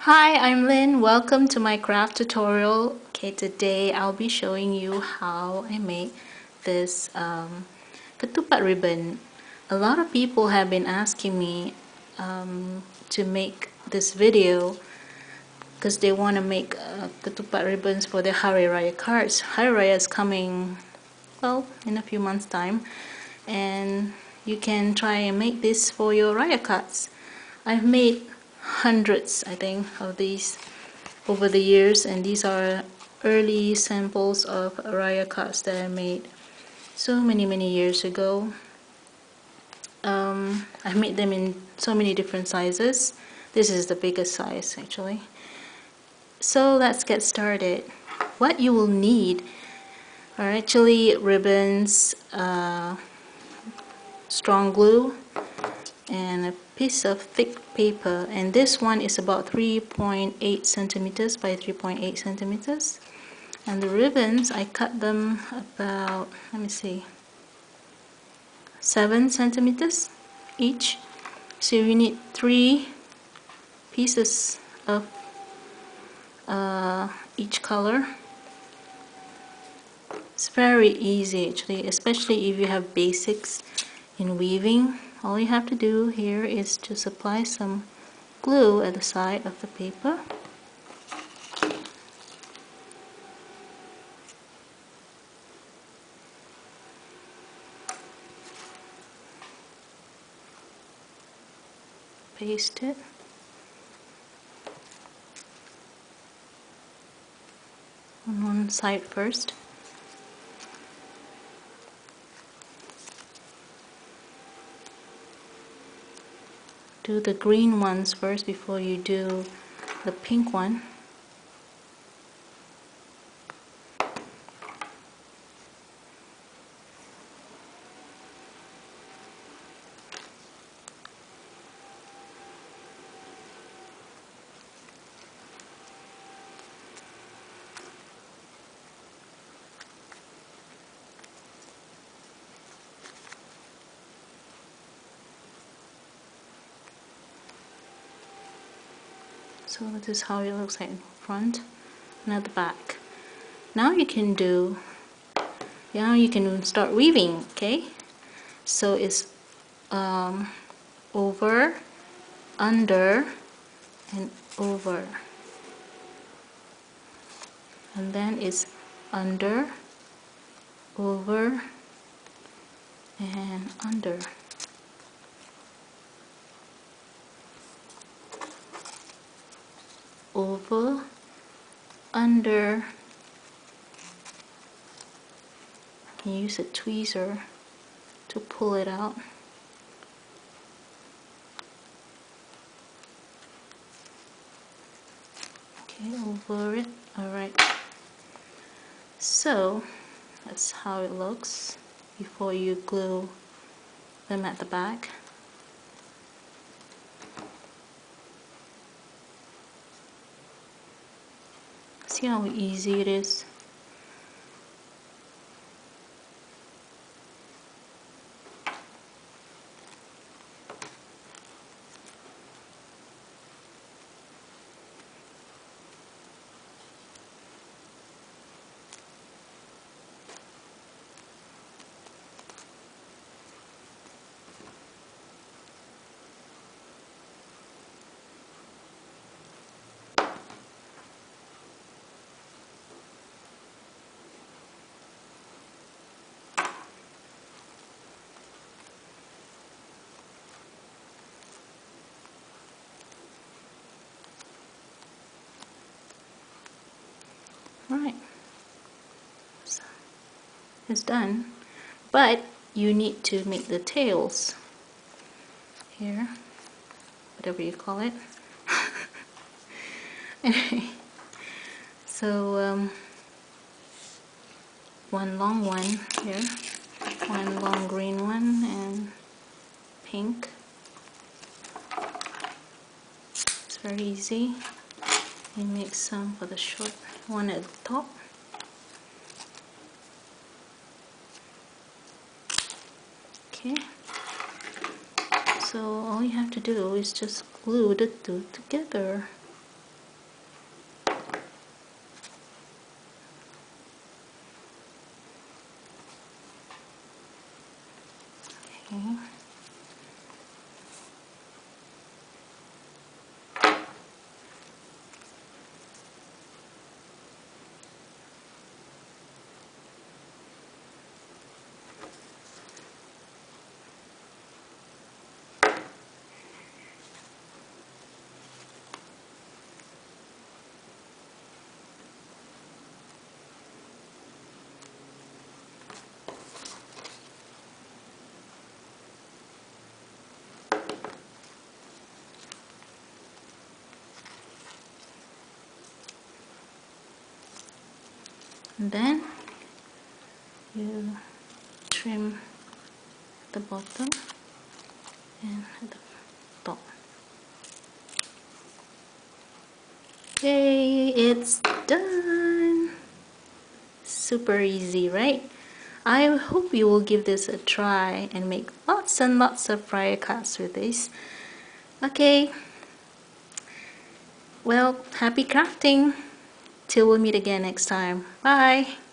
Hi, I'm Lynn. Welcome to my craft tutorial. Okay, today I'll be showing you how I make this ketupat ribbon. A lot of people have been asking me to make this video because they want to make ketupat ribbons for their Hari Raya cards. Hari Raya is coming, well, in a few months' time, and you can try and make this for your Raya cards. I've made hundreds, I think, of these over the years, and these are early samples of Raya cards that I made so many years ago. I've made them in so many different sizes. This is the biggest size actually. So let's get started. What you will need are actually ribbons, strong glue, and a piece of thick paper, and this one is about 3.8 centimeters by 3.8 centimeters. And the ribbons, I cut them about, let me see, 7 centimeters each. So you need 3 pieces of each color. It's very easy actually, especially if you have basics in weaving. All you have to do here is just apply some glue at the side of the paper. Paste it. On one side first. Do the green ones first before you do the pink one. So this is how it looks like in front and at the back. Now you can start weaving, okay? So it's over, under, and over. And then it's under, over, and under. Over, under. You use a tweezer to pull it out. Okay, over it. Alright. So that's how it looks before you glue them at the back. See how easy it is? Right, so it's done, but you need to make the tails here, whatever you call it. Anyway, so one long one here, one long green one, and pink. It's very easy. You make some for the short one at the top. Okay, so all you have to do is just glue the two together. And then you trim the bottom and the top. Yay, it's done! Super easy, right? I hope you will give this a try and make lots and lots of Raya crafts with this. Okay, well, happy crafting! Till we meet again next time. Bye!